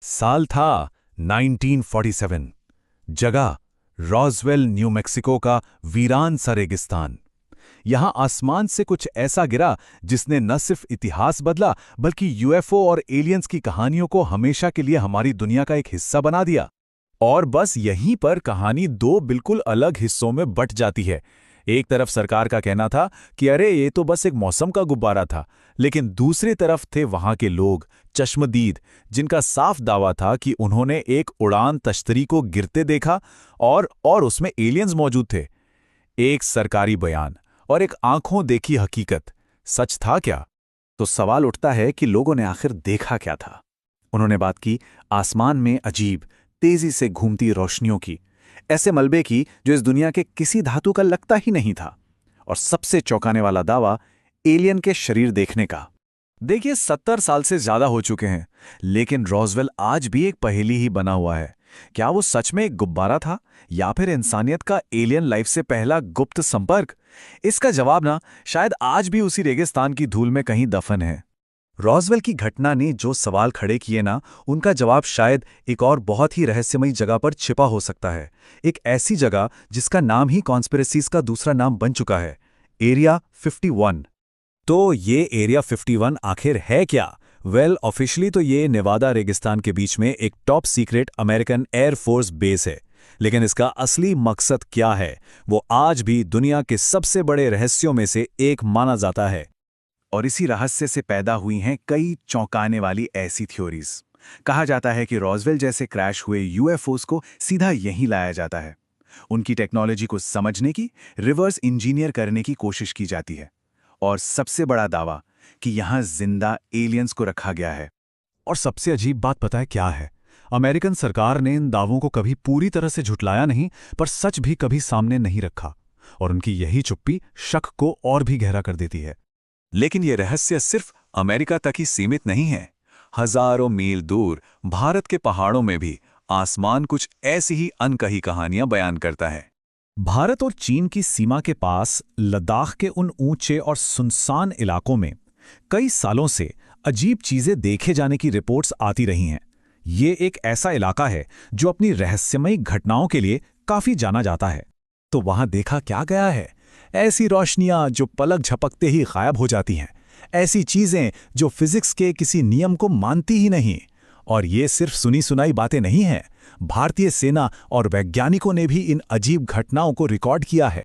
साल था 1947। जगह रॉसवेल, न्यू मैक्सिको का वीरान सा रेगिस्तान। यहां आसमान से कुछ ऐसा गिरा जिसने न सिर्फ इतिहास बदला बल्कि यूएफओ और एलियंस की कहानियों को हमेशा के लिए हमारी दुनिया का एक हिस्सा बना दिया। और बस यहीं पर कहानी दो बिल्कुल अलग हिस्सों में बट जाती है। एक तरफ सरकार का कहना था कि अरे ये तो बस एक मौसम का गुब्बारा था, लेकिन दूसरी तरफ थे वहां के लोग, चश्मदीद, जिनका साफ दावा था कि उन्होंने एक उड़ान तश्तरी को गिरते देखा और उसमें एलियंस मौजूद थे। एक सरकारी बयान और एक आंखों देखी हकीकत, सच था क्या? तो सवाल उठता है कि लोगों ने आखिर देखा क्या था। उन्होंने बात की आसमान में अजीब, तेजी से घूमती रोशनियों की, ऐसे मलबे की जो इस दुनिया के किसी धातु का लगता ही नहीं था। और सबसे चौंकाने वाला दावा, एलियन के शरीर देखने का। देखिए, 70 साल से ज्यादा हो चुके हैं, लेकिन रॉसवेल आज भी एक पहेली ही बना हुआ है। क्या वो सच में एक गुब्बारा था या फिर इंसानियत का एलियन लाइफ से पहला गुप्त संपर्क? इसका जवाब ना शायद आज भी उसी रेगिस्तान की धूल में कहीं दफन है। रॉसवेल की घटना ने जो सवाल खड़े किए ना, उनका जवाब शायद एक और बहुत ही रहस्यमयी जगह पर छिपा हो सकता है। एक ऐसी जगह जिसका नाम ही कॉन्स्पिरेसीज का दूसरा नाम बन चुका है, एरिया 51। तो ये एरिया 51 आखिर है क्या? ऑफिशियली तो ये नेवादा रेगिस्तान के बीच में एक top secret American air force base है। लेकिन इसका असली मकसद क्या है, वो आज भी दुनिया के सबसे बड़े रहस्यों में से एक माना जाता है। और इसी रहस्य से पैदा हुई हैं कई चौंकाने वाली ऐसी थ्योरीज। कहा जाता है कि रॉसवेल जैसे क्रैश हुए यूएफओस को सीधा यहीं लाया जाता है। उनकी टेक्नोलॉजी को समझने की, रिवर्स इंजीनियर करने की कोशिश की जाती है। और सबसे बड़ा दावा कि यहां जिंदा एलियंस को रखा गया है। और सबसे अजीब बात पता है क्या है? अमेरिकन सरकार ने इन दावों को कभी पूरी तरह से झुटलाया नहीं, पर सच भी कभी सामने नहीं रखा। और उनकी यही चुप्पी शक को और भी गहरा कर देती है। लेकिन यह रहस्य सिर्फ अमेरिका तक ही सीमित नहीं है। हजारों मील दूर भारत के पहाड़ों में भी आसमान कुछ ऐसी ही अनकही कहानियां बयान करता है। भारत और चीन की सीमा के पास लद्दाख के उन ऊंचे और सुनसान इलाकों में कई सालों से अजीब चीजें देखे जाने की रिपोर्ट्स आती रही हैं। ये एक ऐसा इलाका है जो अपनी रहस्यमयी घटनाओं के लिए काफी जाना जाता है। तो वहां देखा क्या गया है? ऐसी रोशनियां जो पलक झपकते ही गायब हो जाती हैं, ऐसी चीजें जो फिजिक्स के किसी नियम को मानती ही नहीं। और ये सिर्फ सुनी सुनाई बातें नहीं हैं। भारतीय सेना और वैज्ञानिकों ने भी इन अजीब घटनाओं को रिकॉर्ड किया है।